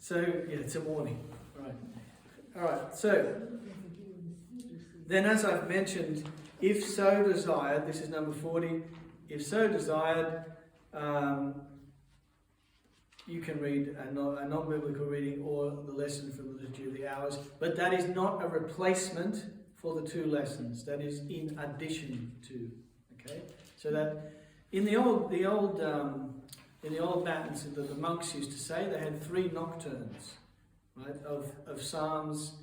So, yeah, it's a warning. Right. All right, so then as I've mentioned, if so desired, this is number 40, if so desired, you can read a non-biblical reading or the lesson from the Liturgy of the Hours, but that is not a replacement for the 2 lessons. That is in addition to. Okay, so that in the old matins that the monks used to say, they had 3 nocturnes, right, of psalms,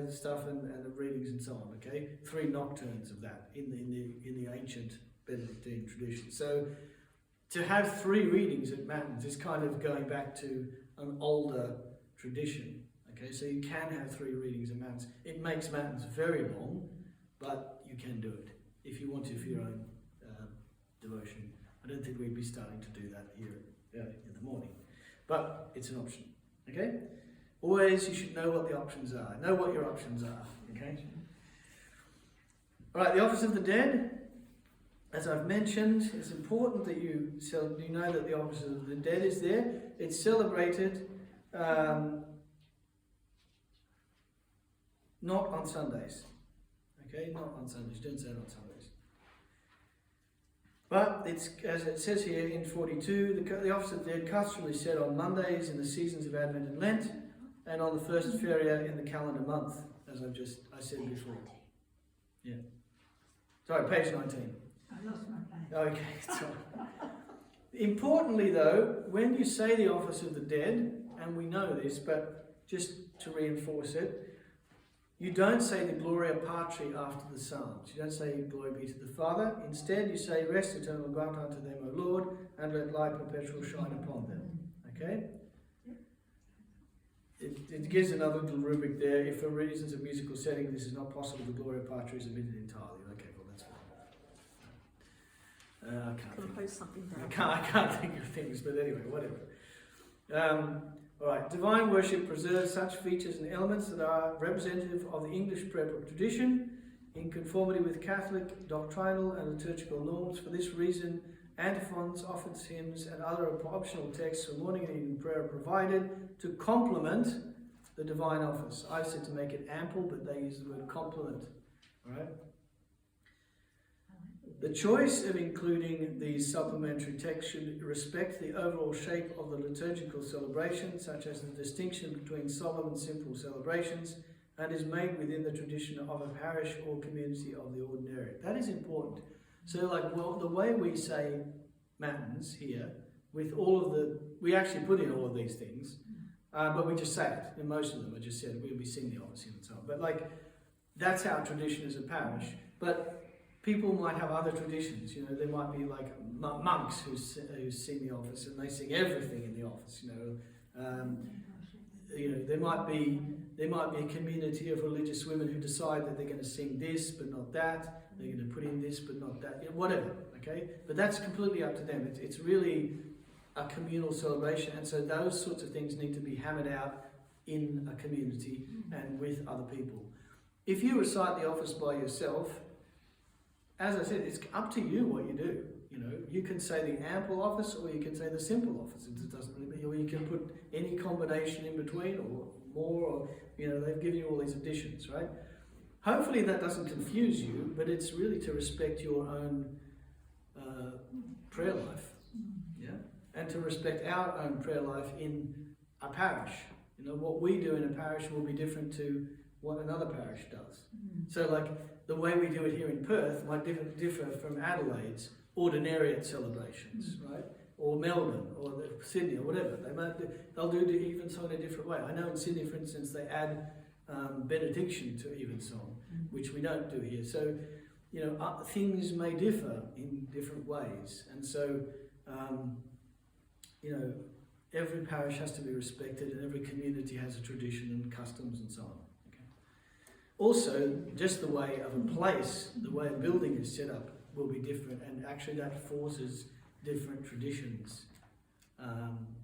stuff, and the readings and so on. Okay, 3 nocturnes of that in the ancient Benedictine tradition. So to have 3 readings at matins is kind of going back to an older tradition. Okay, so you can have 3 readings at matins. It makes matins very long, but you can do it if you want to for your own devotion. I don't think we'd be starting to do that here in the morning, but it's an option. Okay, always you should know what the options are. Know what your options are. Okay. All right, the Office of the Dead. As I've mentioned, it's important that you know that the Office of the Dead is there. It's celebrated not on Sundays. Okay, not on Sundays. Don't say it on Sundays. But it's, as it says here in 42, the Office of the Dead customarily said on Mondays in the seasons of Advent and Lent, and on the first feria in the calendar month, as I said before. Yeah. Sorry, page 19. I lost my place. Okay, sorry. Importantly though, when you say the Office of the Dead, and we know this, but just to reinforce it, you don't say the Gloria Patri after the Psalms. You don't say Glory be to the Father. Instead, you say, Rest eternal grant unto them, O Lord, and let light perpetual shine upon them. Okay? It gives another little rubric there. If for reasons of musical setting this is not possible, the Gloria Patri is omitted entirely. Okay, well that's fine. I can't think of things, but anyway, whatever. All right, divine worship preserves such features and elements that are representative of the English prayer book tradition in conformity with Catholic doctrinal and liturgical norms. For this reason, antiphons, office hymns, and other optional texts for morning and evening prayer are provided to complement the divine office. I've said to make it ample, but they use the word complement. All right. The choice of including these supplementary texts should respect the overall shape of the liturgical celebration, such as the distinction between solemn and simple celebrations, and is made within the tradition of a parish or community of the ordinary. That is important. So, the way we say matins here, with all of we actually put in all of these things, but we just say it. In most of them, I just said we sing the office and so on. But that's our tradition as a parish. But people might have other traditions, there might be monks who sing the office and they sing everything in the office, there might be a community of religious women who decide that they're going to sing this but not that, they're going to put in this but not that, whatever, okay? But that's completely up to them. It's really a communal celebration, and so those sorts of things need to be hammered out in a community and with other people. If you recite the office by yourself, as I said, it's up to you what you do. You can say the ample office, or you can say the simple office. It doesn't really, or you can put any combination in between, or more, or they've given you all these additions, right? Hopefully that doesn't confuse you, but it's really to respect your own prayer life, yeah, and to respect our own prayer life in a parish. What we do in a parish will be different to what another parish does. So, the way we do it here in Perth might differ from Adelaide's ordinariate celebrations, right? Or Melbourne, or Sydney, or whatever. They'll do the Evensong in a different way. I know in Sydney, for instance, they add benediction to Evensong, which we don't do here. So, things may differ in different ways. And so, every parish has to be respected, and every community has a tradition and customs and so on. Also, just the way of a place, the way a building is set up will be different, and actually that forces different traditions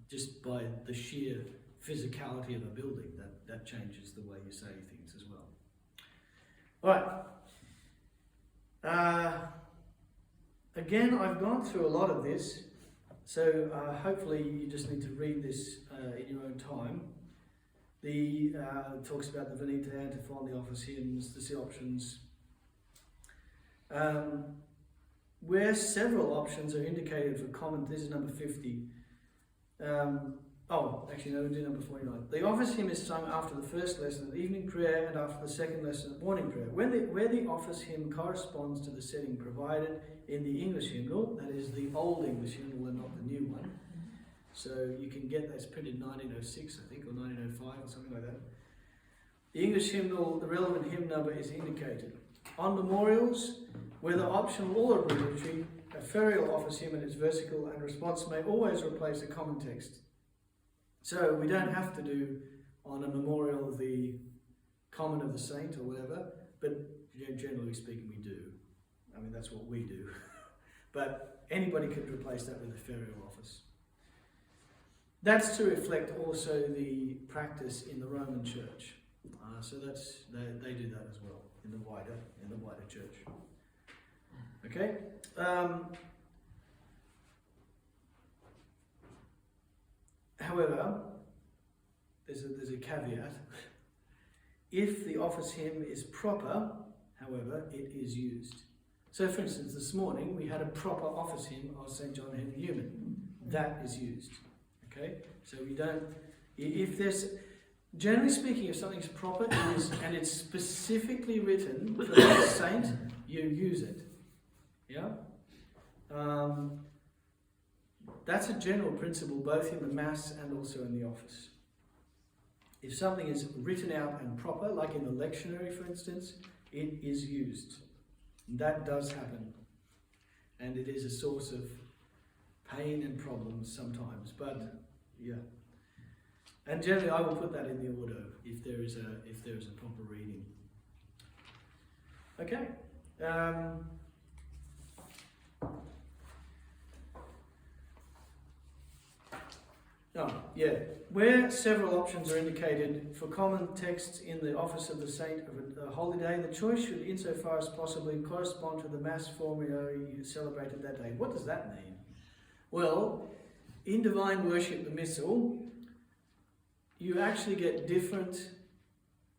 just by the sheer physicality of a building. That changes the way you say things as well. All right. Again, I've gone through a lot of this, so hopefully you just need to read this in your own time. Talks about the Venite, Antiphon, the office hymns, the options. Where several options are indicated for common, this is number 50. We'll do number 49. The office hymn is sung after the first lesson at evening prayer and after the second lesson at morning prayer. Where the office hymn corresponds to the setting provided in the English hymnal, that is the old English hymnal and not the new one. So you can get that's printed 1906, I think, or 1905 or something like that. The English hymnal, the relevant hymn number is indicated. On memorials, whether optional or obligatory, a ferial office hymn and its versicle and response may always replace a common text. So we don't have to do on a memorial the common of the saint or whatever, but generally speaking we do. I mean, that's what we do. But anybody could replace that with a ferial office. That's to reflect also the practice in the Roman Church. So they do that as well in the wider church. Okay. However, there's a caveat. If the office hymn is proper, however, it is used. So, for instance, this morning we had a proper office hymn of St. John Henry Newman. That is used. Okay, so we don't. If there's, generally speaking, if something's proper and it's specifically written for the saint, you use it. Yeah. That's a general principle both in the Mass and also in the office. If something is written out and proper, like in the lectionary, for instance, it is used. That does happen. And it is a source of pain and problems sometimes, but yeah. And generally I will put that in the ordo if there is a proper reading. Okay. Where several options are indicated for common texts in the office of the saint of a holy day, the choice should, insofar as possibly, correspond to the Mass formulary celebrated that day. What does that mean? Well, in divine worship, the Missal, you actually get different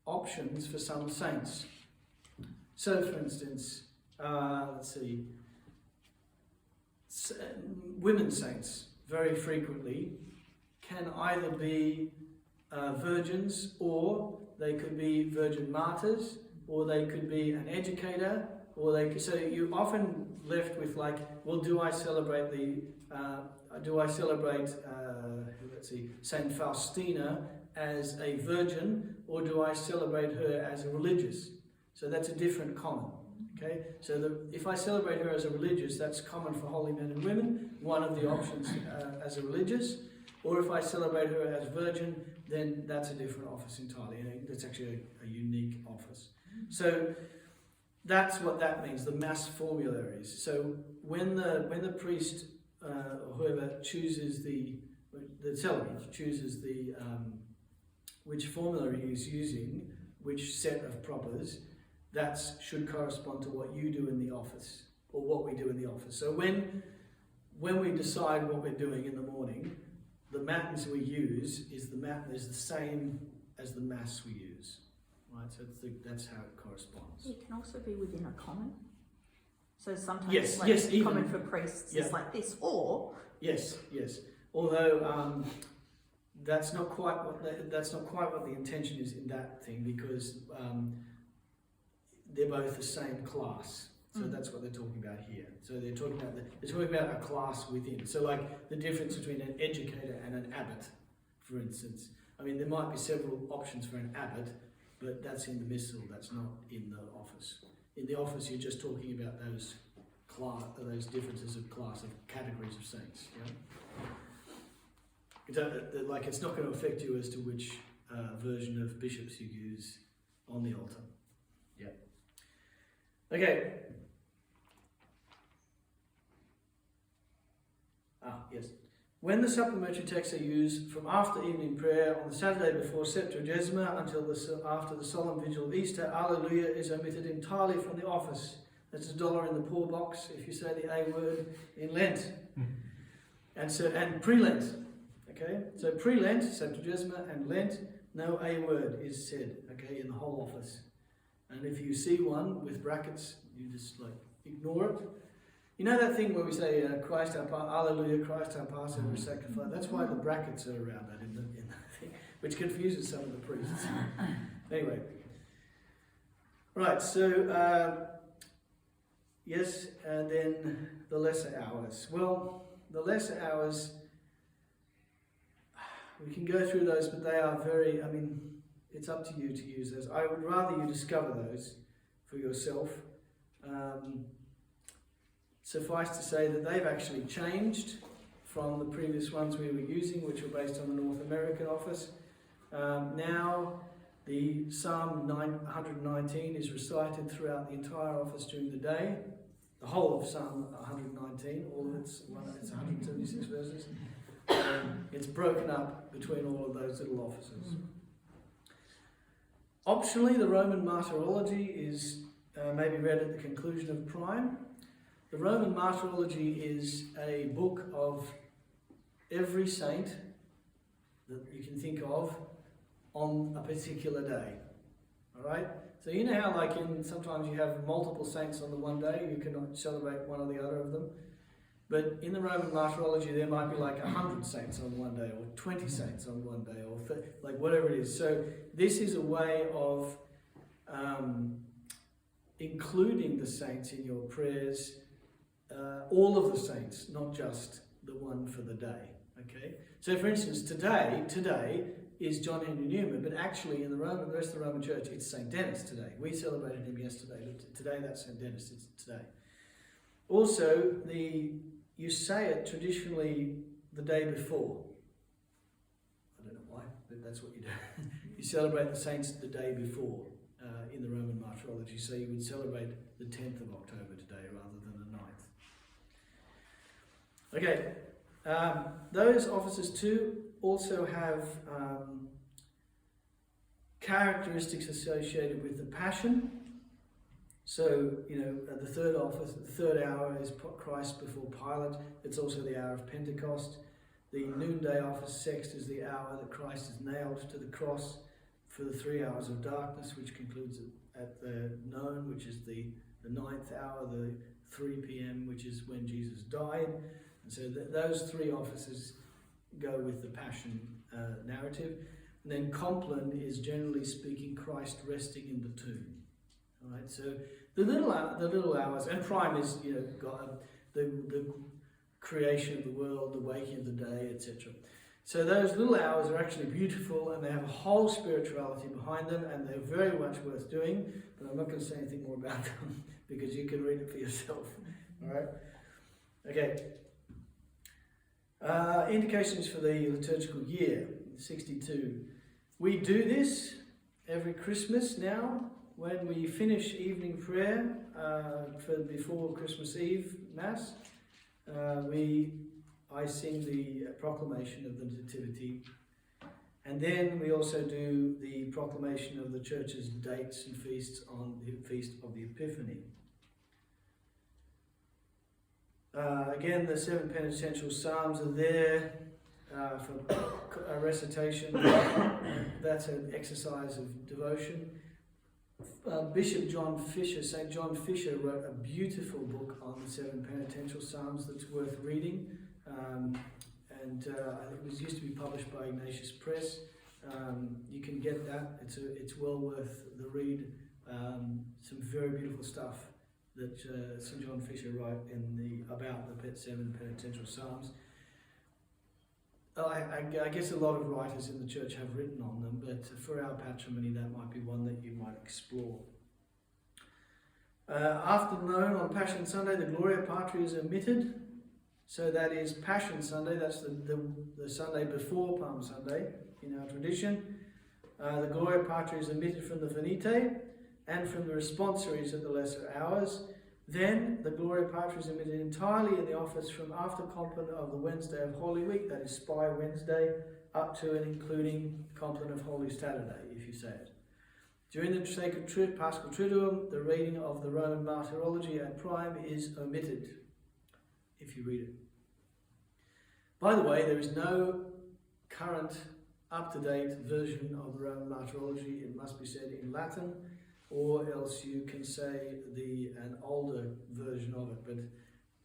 options for some saints. So, for instance, women saints very frequently can either be virgins, or they could be virgin martyrs, or they could be an educator, or so you're often left with like, well, do I celebrate Saint Faustina as a virgin, or do I celebrate her as a religious? So that's a different common. Okay, so if I celebrate her as a religious, that's common for holy men and women, one of the options as a religious. Or if I celebrate her as virgin, then that's a different office entirely. That's actually a unique office. So that's what that means, the Mass formularies. So when the priest or whoever chooses the celebrant chooses which formulary he's using, which set of propers, that should correspond to what you do in the office, or what we do in the office. So when we decide what we're doing in the morning, the matins we use is the same as the Mass we use, right? So that's how it corresponds. It can also be within a common. So sometimes, even common for priests is like this, or yes. Although that's not quite what the intention is in that thing, because they're both the same class. So that's what they're talking about here. So they're talking about a class within. So like the difference between an educator and an abbot, for instance. I mean, there might be several options for an abbot, but that's in the Missal, that's not in the office. In the office, you're just talking about those differences of class, of categories of saints. It's not going to affect you as to which version of bishops you use on the altar. Yeah. Okay. Yes. When the supplementary texts are used from after evening prayer on the Saturday before Septuagesima until after the solemn vigil of Easter, Alleluia is omitted entirely from the office. That's $1 in the poor box if you say the A word in Lent. And pre-Lent. Okay? So pre-Lent, Septuagesima, and Lent, No A word is said, okay, in the whole office. And if you see one with brackets, you just like ignore it. You know that thing where we say, Christ our Alleluia, Christ our Passover is sacrificed? That's why the brackets are around that in the thing, which confuses some of the priests. Anyway. Right, so, yes, and then the lesser hours. Well, the lesser hours, we can go through those, but they are very, I mean, it's up to you to use those. I would rather you discover those for yourself. Suffice to say that they've actually changed from the previous ones we were using, which were based on the North American office. Now, the Psalm 119 is recited throughout the entire office during the day. The whole of Psalm 119, all of it's 176 verses. It's broken up between all of those little offices. Optionally, the Roman Martyrology is maybe read at the conclusion of Prime. The Roman Martyrology is a book of every saint that you can think of on a particular day. All right? So you know how like sometimes you have multiple saints on the one day, you can celebrate one or the other of them. But in the Roman Martyrology, there might be like 100 saints on one day, or 20 saints on one day, or like whatever it is. So this is a way of including the saints in your prayers, all of the saints, not just the one for the day. Okay. So, for instance, today is John Henry Newman, but actually in the rest of the Roman Church, it's Saint Denis today. We celebrated him yesterday, but today that's Saint Denis. It's today. Also, you say it traditionally the day before. I don't know why, but that's what you do. You celebrate the saints the day before in the Roman Martyrology, so you would celebrate the 10th of October today rather than the 9th. Okay, those offices too also have characteristics associated with the Passion. So, the third office, the third hour is Christ before Pilate. It's also the hour of Pentecost. The noonday office, Sext, is the hour that Christ is nailed to the cross for the 3 hours of darkness, which concludes at the noon, which is the 9th hour, the 3 p.m., which is when Jesus died. And so those three offices go with the Passion narrative. And then Compline is, generally speaking, Christ resting in the tomb. All right, so the little hours, and Prime is God, the creation of the world, the waking of the day, etc. So those little hours are actually beautiful, and they have a whole spirituality behind them, and they're very much worth doing. But I'm not going to say anything more about them because you can read it for yourself. All right, okay. Indications for the liturgical year 62. We do this every Christmas now. When we finish evening prayer before Christmas Eve Mass, I sing the proclamation of the Nativity, and then we also do the proclamation of the Church's dates and feasts on the Feast of the Epiphany. Again, the 7 penitential psalms are there for a recitation. That's an exercise of devotion. Bishop John Fisher, St. John Fisher, wrote a beautiful book on the 7 penitential psalms that's worth reading. It was used to be published by Ignatius Press. You can get that. It's well worth the read. Some very beautiful stuff that St. John Fisher wrote about the 7 penitential psalms. I guess a lot of writers in the church have written on them, but for our patrimony, that might be one that you might explore. Afternoon on Passion Sunday, the Gloria Patri is omitted. So that is Passion Sunday, that's the Sunday before Palm Sunday in our tradition. The Gloria Patri is omitted from the Venite and from the responsories at the lesser hours. Then the Gloria Patri is omitted entirely in the office from after Compline of the Wednesday of Holy Week, that is Spy Wednesday, up to and including Compline of Holy Saturday, if you say it. During the Sacred Paschal Triduum, the reading of the Roman Martyrology at Prime is omitted, if you read it. By the way, there is no current up-to-date version of the Roman Martyrology, it must be said in Latin, or else you can say an older version of it. But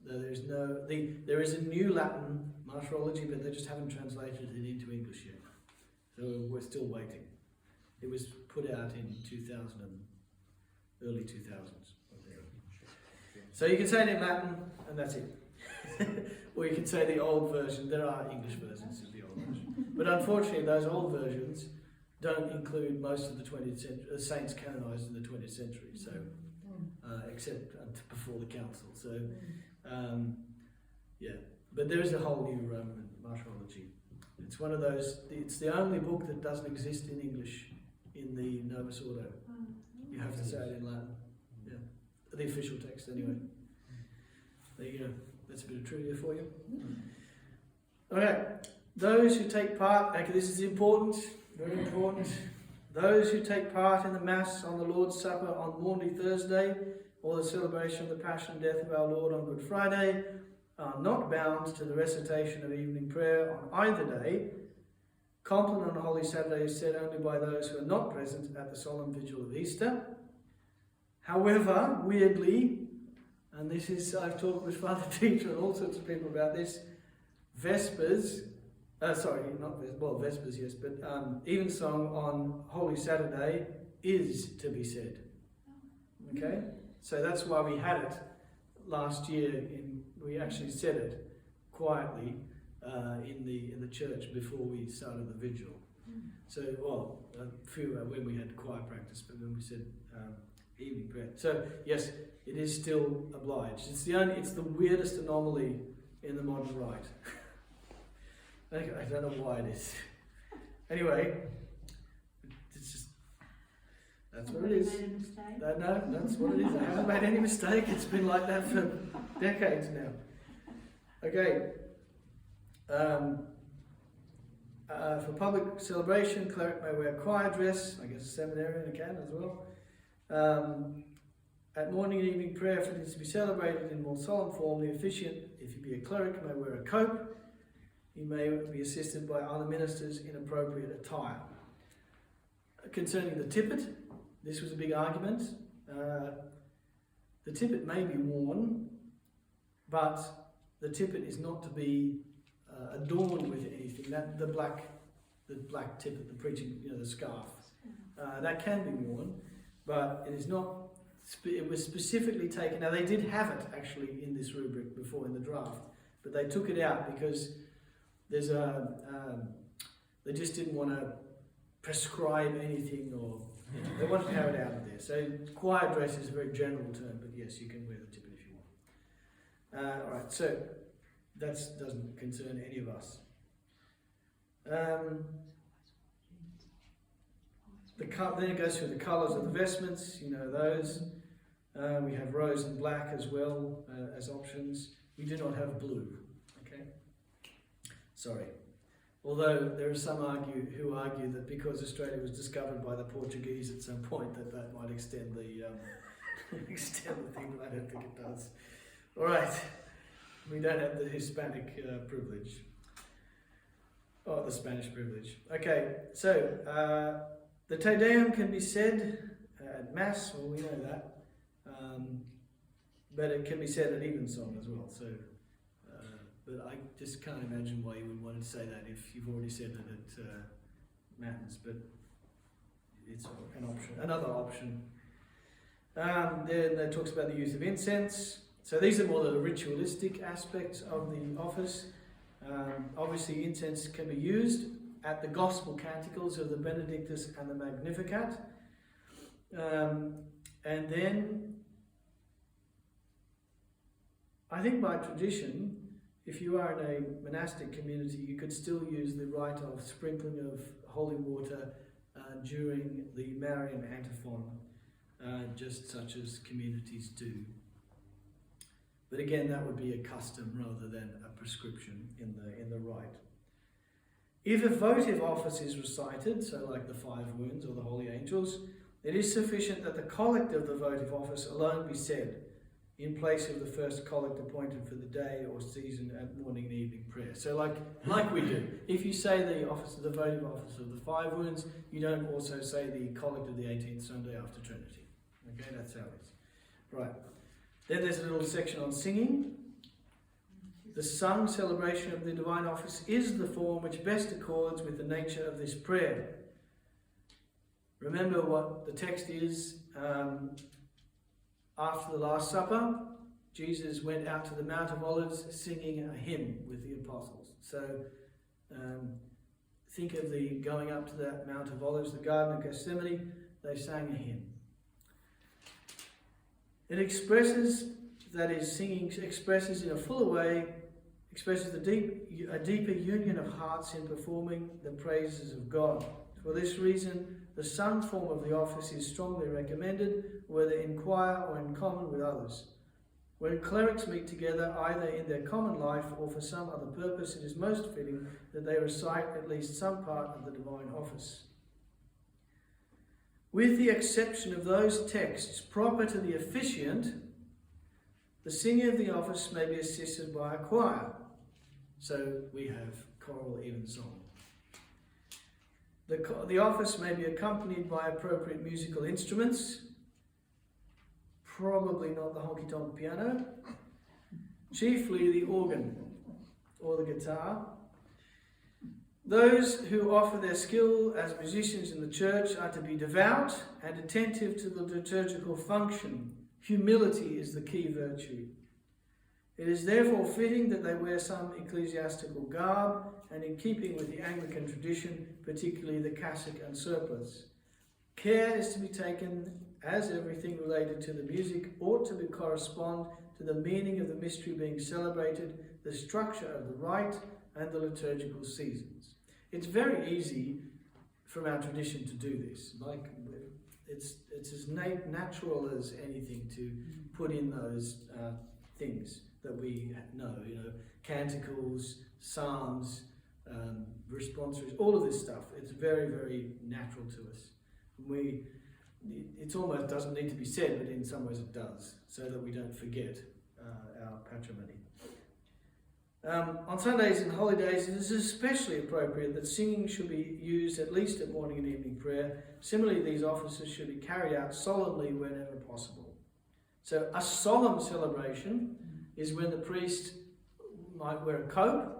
there is a new Latin Martyrology, but they just haven't translated it into English yet. So we're still waiting. It was put out in early 2000s. So you can say it in Latin, and that's it. Or you can say the old version. There are English versions of the old version. But unfortunately, those old versions don't include most of the 20th century saints canonized in the 20th century, so except before the council. So, yeah. But there is a whole new Roman Martyrology. It's one of those. It's the only book that doesn't exist in English in the Novus Ordo. You have to say it in Latin. Yeah, the official text anyway. There you go. That's a bit of trivia for you. Okay, those who take part, okay, this is important, very important. Those who take part in the Mass on the Lord's Supper on Maundy Thursday, or the celebration of the Passion and Death of our Lord on Good Friday, are not bound to the recitation of evening prayer on either day. Compline on Holy Saturday is said only by those who are not present at the solemn vigil of Easter. However, weirdly, and this is, I've talked with Father Teacher and all sorts of people about this, Vespers, Vespers, yes, but Evensong on Holy Saturday is to be said. Okay? So that's why we had it last year. We actually said it quietly in the church before we started the vigil. So, when we had choir practice, but when we said evening prayer. So, yes, it is still obliged. It's the weirdest anomaly in the modern rite. I don't know why it is. Anyway, it's just, that's what it is. Made a mistake? No, that's what it is. I haven't made any mistake. It's been like that for decades now. Okay. For public celebration, cleric may wear choir dress. I guess a seminarian can as well. At morning and evening prayer, if it is to be celebrated in more solemn form, the officiant, if he be a cleric, may wear a cope. He may be assisted by other ministers in appropriate attire. Concerning the tippet, this was a big argument. The tippet may be worn, but the tippet is not to be adorned with anything. The black tippet, the preaching, the scarf, that can be worn, but it is not. It was specifically taken. Now they did have it actually in this rubric before in the draft, but they took it out because there's they just didn't want to prescribe anything, or they wanted to have it out of there. So choir dress is a very general term, but yes, you can wear the tippet if you want. All right, so that doesn't concern any of us. Then it goes through the colours of the vestments, those. We have rose and black as well as options. We do not have blue, okay? Sorry. Although there are some who argue that because Australia was discovered by the Portuguese at some point, that might extend the extend the thing, but I don't think it does. All right. We don't have the Hispanic privilege. Oh, the Spanish privilege. Okay, so the Te Deum can be said at Mass, well, we know that. But it can be said at Evensong as well. So, but I just can't imagine why you would want to say that if you've already said it at Matins. But it's an option, another option. Then it talks about the use of incense. So these are more the ritualistic aspects of the office. Obviously, incense can be used at the Gospel Canticles of the Benedictus and the Magnificat. And then, I think by tradition, if you are in a monastic community, you could still use the rite of sprinkling of holy water during the Marian antiphon, just such as communities do. But again, that would be a custom rather than a prescription in the rite. If a votive office is recited, so like the Five Wounds or the Holy Angels, it is sufficient that the collect of the votive office alone be said, in place of the first collect appointed for the day or season at morning and evening prayer. So like we do. If you say the office, the votive office of the 5 wounds, you don't also say the collect of the 18th Sunday after Trinity. Okay, that's how it is. Right. Then there's a little section on singing. The sung celebration of the divine office is the form which best accords with the nature of this prayer. Remember what the text is. After the Last Supper, Jesus went out to the Mount of Olives singing a hymn with the apostles. So think of the going up to that Mount of Olives, the Garden of Gethsemane, they sang a hymn. It expresses, that is, singing expresses in a fuller way, expresses a deeper union of hearts in performing the praises of God. For this reason, the sung form of the office is strongly recommended, whether in choir or in common with others. When clerics meet together, either in their common life or for some other purpose, it is most fitting that they recite at least some part of the divine office. With the exception of those texts proper to the officiant, the singing of the office may be assisted by a choir. So we have choral evensong. The office may be accompanied by appropriate musical instruments, probably not the honky-tonk piano, chiefly the organ or the guitar. Those who offer their skill as musicians in the church are to be devout and attentive to the liturgical function. Humility is the key virtue. It is therefore fitting that they wear some ecclesiastical garb, and in keeping with the Anglican tradition, particularly the cassock and surplice. Care is to be taken, as everything related to the music ought to correspond to the meaning of the mystery being celebrated, the structure of the rite, and the liturgical seasons. It's very easy from our tradition to do this. Like it's as natural as anything to put in those things that we know, canticles, psalms, responsories, all of this stuff. It's very, very natural to us. It almost doesn't need to be said, but in some ways it does, so that we don't forget our patrimony. On Sundays and holidays, it is especially appropriate that singing should be used at least at morning and evening prayer. Similarly, these offices should be carried out solemnly whenever possible. So a solemn celebration is when the priest might wear a cope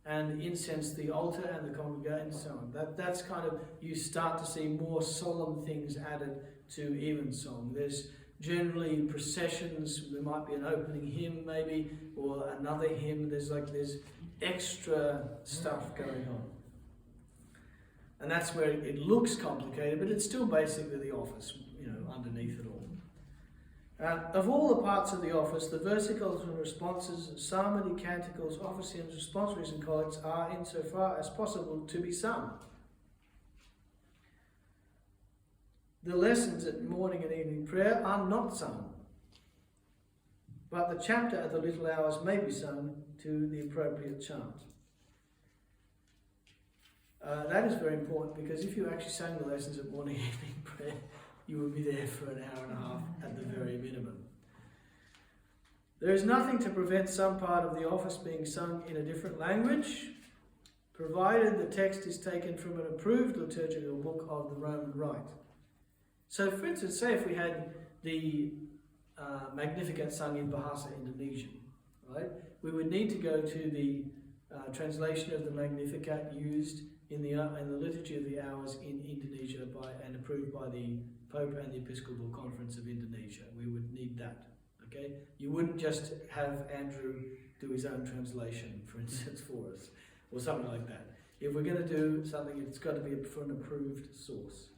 and incense the altar and the congregation and so on. That's kind of, you start to see more solemn things added to evensong. There's generally processions, there might be an opening hymn maybe, or another hymn. There's extra stuff going on. And that's where it looks complicated, but it's still basically the office, underneath it all. Of all the parts of the office, the versicles and responses, psalmody, canticles, office hymns, responsories and collects are, insofar as possible, to be sung. The lessons at morning and evening prayer are not sung, but the chapter at the little hours may be sung to the appropriate chant. That is very important, because if you actually sang the lessons at morning and evening prayer, you would be there for an hour and a half at the very minimum. There is nothing to prevent some part of the office being sung in a different language, provided the text is taken from an approved liturgical book of the Roman Rite. So, for instance, say if we had the Magnificat sung in Bahasa Indonesian, right? We would need to go to the translation of the Magnificat used in the Liturgy of the Hours in Indonesia and approved by the Pope and the Episcopal Conference of Indonesia. We would need that, okay? You wouldn't just have Andrew do his own translation, for instance, for us, or something like that. If we're going to do something, it's got to be from an approved source,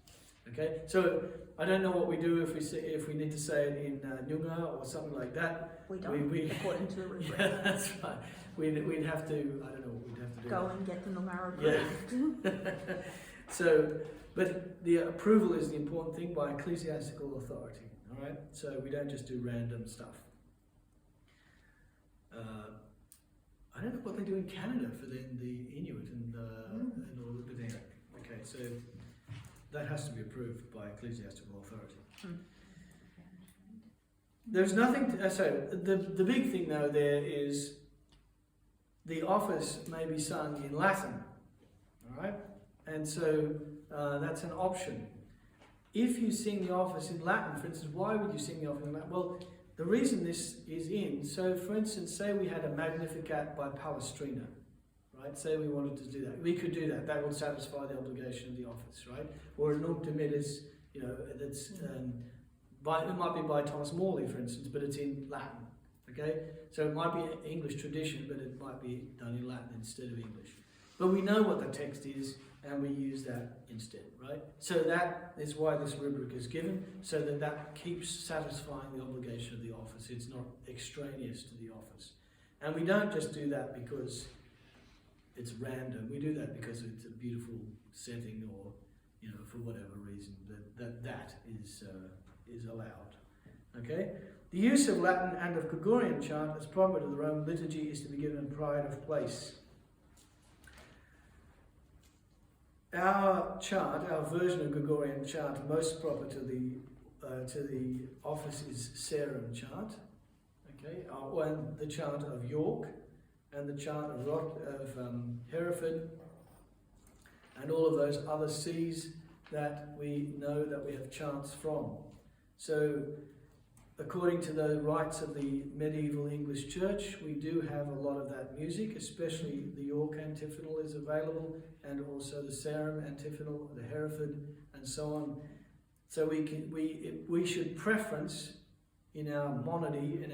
okay? So I don't know what we do if we need to say it in Nyunga or something like that. We don't, according to the rubric. Yeah, that's right. We'd have to, I don't know what we'd have to do. Go and get the Nyunga approved. Yeah. So, but the approval is the important thing by ecclesiastical authority, all right? So we don't just do random stuff. I don't know what they do in Canada for the Inuit and all the, but anyway. Okay, so that has to be approved by ecclesiastical authority. There's nothing to, so the big thing though there is the office may be sung in Latin, all right? And so that's an option. If you sing the office in Latin, for instance, why would you sing the office in Latin? Well, the reason this is in, so for instance, say we had a Magnificat by Palestrina, right? Say we wanted to do that. We could do that. That would satisfy the obligation of the office, right? Or an Nunc Dimittis, you know, that's, it might be by Thomas Morley, for instance, but it's in Latin, okay? So it might be English tradition, but it might be done in Latin instead of English. But we know what the text is, and we use that instead, right? So that is why this rubric is given, so that that keeps satisfying the obligation of the office. It's not extraneous to the office. And we don't just do that because it's random. We do that because it's a beautiful setting, or, you know, for whatever reason that is allowed. Okay? The use of Latin and of Gregorian chant as proper to the Roman liturgy is to be given pride of place. Our chant, our version of Gregorian chant, most proper to the office is Serum chant, okay, and the chant of York, and the chant of Hereford, and all of those other sees that we know that we have chants from. So, according to the rites of the medieval English church, we do have a lot of that music, especially the York antiphonal is available, and also the Sarum antiphonal, the Hereford, and so on. So we should preference in our monody,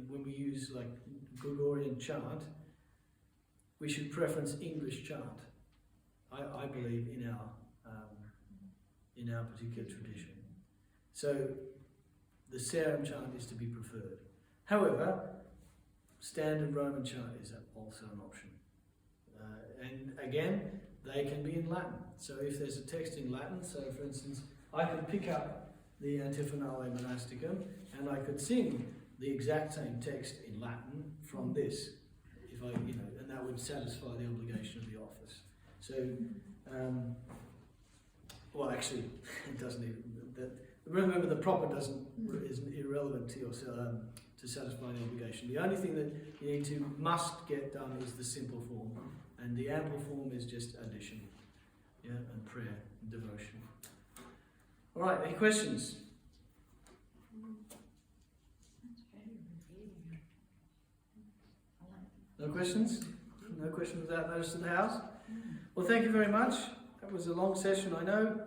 when we use like Gregorian chant, we should preference English chant. I believe in our particular tradition. So the Sarum chant is to be preferred. However, standard Roman chant is also an option. And again, they can be in Latin. So if there's a text in Latin, so for instance, I could pick up the Antiphonale Monasticum and I could sing the exact same text in Latin from this, if I, you know, and that would satisfy the obligation of the office. So, well, actually, it doesn't even. Remember, the proper is irrelevant to your to satisfy the obligation. The only thing that you must get done is the simple form, and the ample form is just addition, yeah, and prayer and devotion. All right, any questions? No questions? No questions without notice to the house? Well, thank you very much. That was a long session, I know.